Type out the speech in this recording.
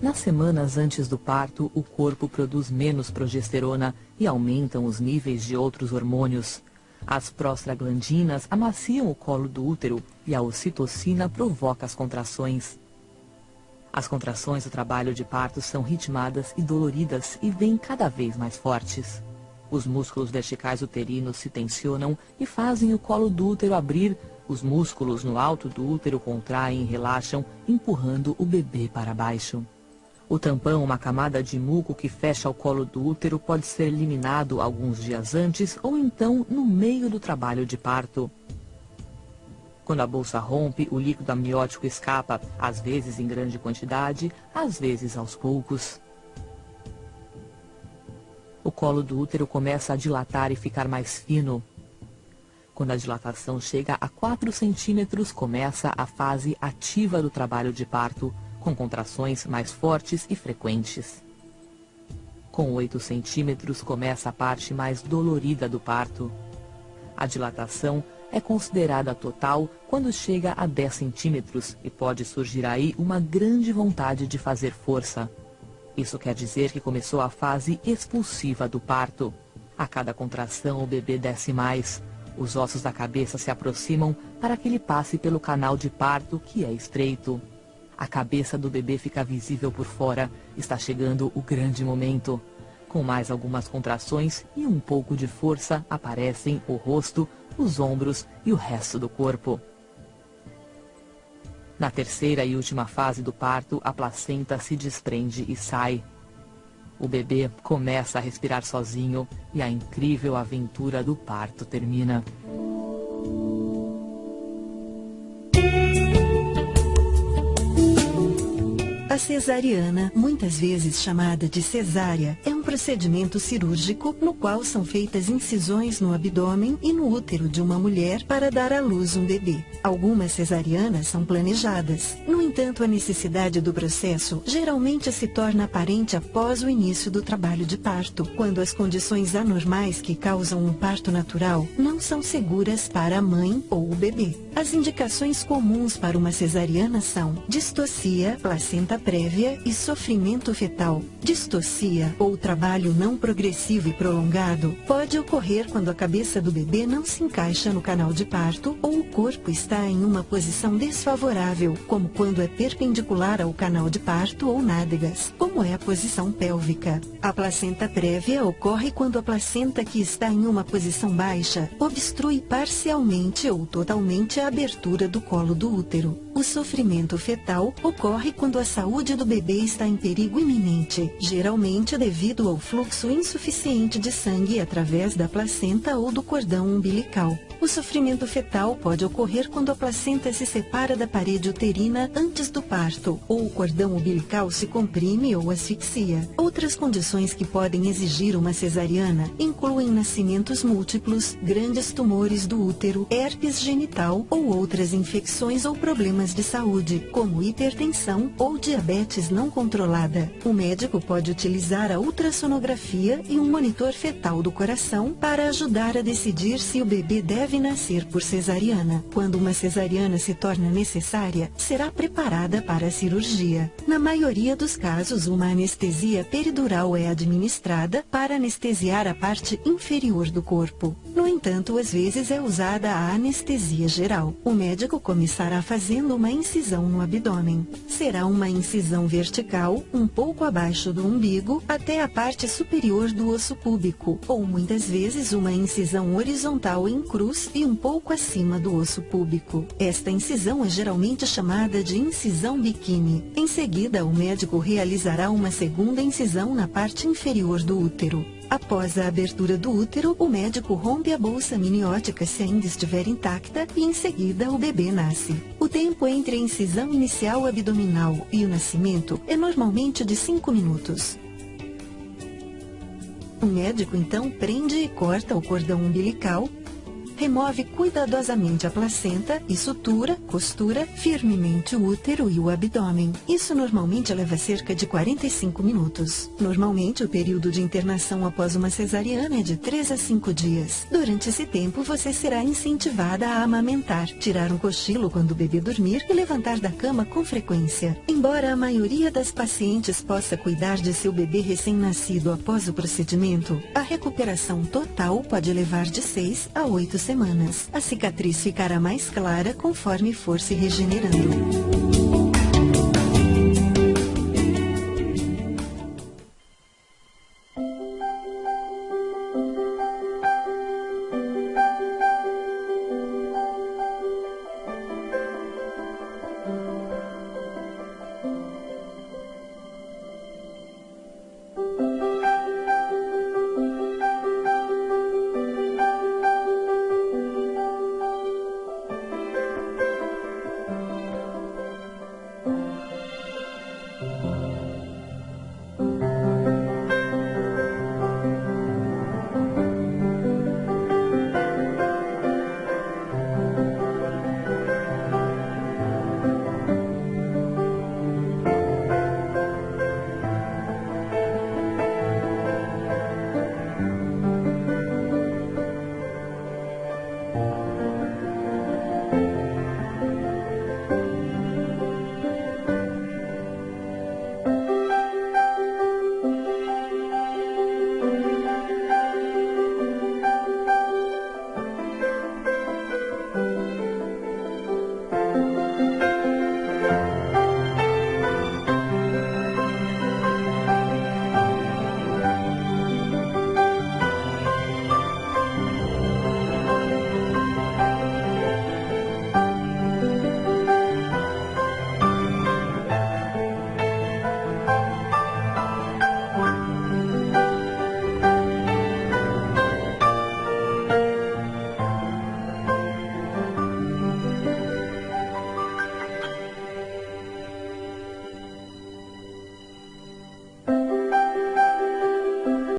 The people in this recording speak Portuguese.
Nas semanas antes do parto, o corpo produz menos progesterona e aumentam os níveis de outros hormônios. As prostaglandinas amaciam o colo do útero e a ocitocina provoca as contrações. As contrações do trabalho de parto são ritmadas e doloridas e vêm cada vez mais fortes. Os músculos verticais uterinos se tensionam e fazem o colo do útero abrir. Os músculos no alto do útero contraem e relaxam, empurrando o bebê para baixo. O tampão, uma camada de muco que fecha o colo do útero, pode ser eliminado alguns dias antes ou então no meio do trabalho de parto. Quando a bolsa rompe, o líquido amniótico escapa, às vezes em grande quantidade, às vezes aos poucos. O colo do útero começa a dilatar e ficar mais fino. Quando a dilatação chega a 4 centímetros, começa a fase ativa do trabalho de parto, com contrações mais fortes e frequentes. Com 8 centímetros, começa a parte mais dolorida do parto. A dilatação é considerada total quando chega a 10 centímetros e pode surgir aí uma grande vontade de fazer força. Isso quer dizer que começou a fase expulsiva do parto. A cada contração, o bebê desce mais. Os ossos da cabeça se aproximam para que ele passe pelo canal de parto, que é estreito. A cabeça do bebê fica visível por fora. Está chegando o grande momento. Com mais algumas contrações e um pouco de força, aparecem o rosto, os ombros e o resto do corpo. Na terceira e última fase do parto, a placenta se desprende e sai. O bebê começa a respirar sozinho e a incrível aventura do parto termina. A cesariana, muitas vezes chamada de cesárea, é um procedimento cirúrgico no qual são feitas incisões no abdômen e no útero de uma mulher para dar à luz um bebê. Algumas cesarianas são planejadas. No entanto, a necessidade do processo geralmente se torna aparente após o início do trabalho de parto, quando as condições anormais que causam um parto natural não são seguras para a mãe ou o bebê. As indicações comuns para uma cesariana são distocia, placenta prévia e sofrimento fetal. Distocia, ou trabalho não progressivo e prolongado, pode ocorrer quando a cabeça do bebê não se encaixa no canal de parto ou o corpo está em uma posição desfavorável, como quando é perpendicular ao canal de parto ou nádegas, como é a posição pélvica. A placenta prévia ocorre quando a placenta que está em uma posição baixa obstrui parcialmente ou totalmente a abertura do colo do útero. O sofrimento fetal ocorre quando a saúde do bebê está em perigo iminente, geralmente devido ao fluxo insuficiente de sangue através da placenta ou do cordão umbilical. O sofrimento fetal pode ocorrer quando a placenta se separa da parede uterina antes do parto, ou o cordão umbilical se comprime ou asfixia. Outras condições que podem exigir uma cesariana incluem nascimentos múltiplos, grandes tumores do útero, herpes genital ou outras infecções ou problemas de saúde, como hipertensão ou diabetes não controlada. O médico pode utilizar a ultrassonografia e um monitor fetal do coração para ajudar a decidir se o bebê deve nascer por cesariana. Quando uma cesariana se torna necessária, será preparada para a cirurgia. Na maioria dos casos, uma anestesia peridural é administrada para anestesiar a parte inferior do corpo. No entanto, às vezes é usada a anestesia geral. O médico começará fazendo uma incisão no abdômen. Será uma incisão vertical, um pouco abaixo do umbigo, até a parte superior do osso púbico, ou muitas vezes uma incisão horizontal em cruz e um pouco acima do osso púbico. Esta incisão é geralmente chamada de incisão biquíni. Em seguida, o médico realizará uma segunda incisão na parte inferior do útero. Após a abertura do útero, o médico rompe a bolsa amniótica se ainda estiver intacta e em seguida o bebê nasce. O tempo entre a incisão inicial abdominal e o nascimento é normalmente de 5 minutos. O médico então prende e corta o cordão umbilical Remove cuidadosamente a placenta e sutura, costura firmemente o útero e o abdômen. Isso normalmente leva cerca de 45 minutos. Normalmente, o período de internação após uma cesariana é de 3 a 5 dias. Durante esse tempo, você será incentivada a amamentar, tirar um cochilo quando o bebê dormir e levantar da cama com frequência. Embora a maioria das pacientes possa cuidar de seu bebê recém-nascido após o procedimento, a recuperação total pode levar de 6 a 8 semanas. A cicatriz ficará mais clara conforme for se regenerando.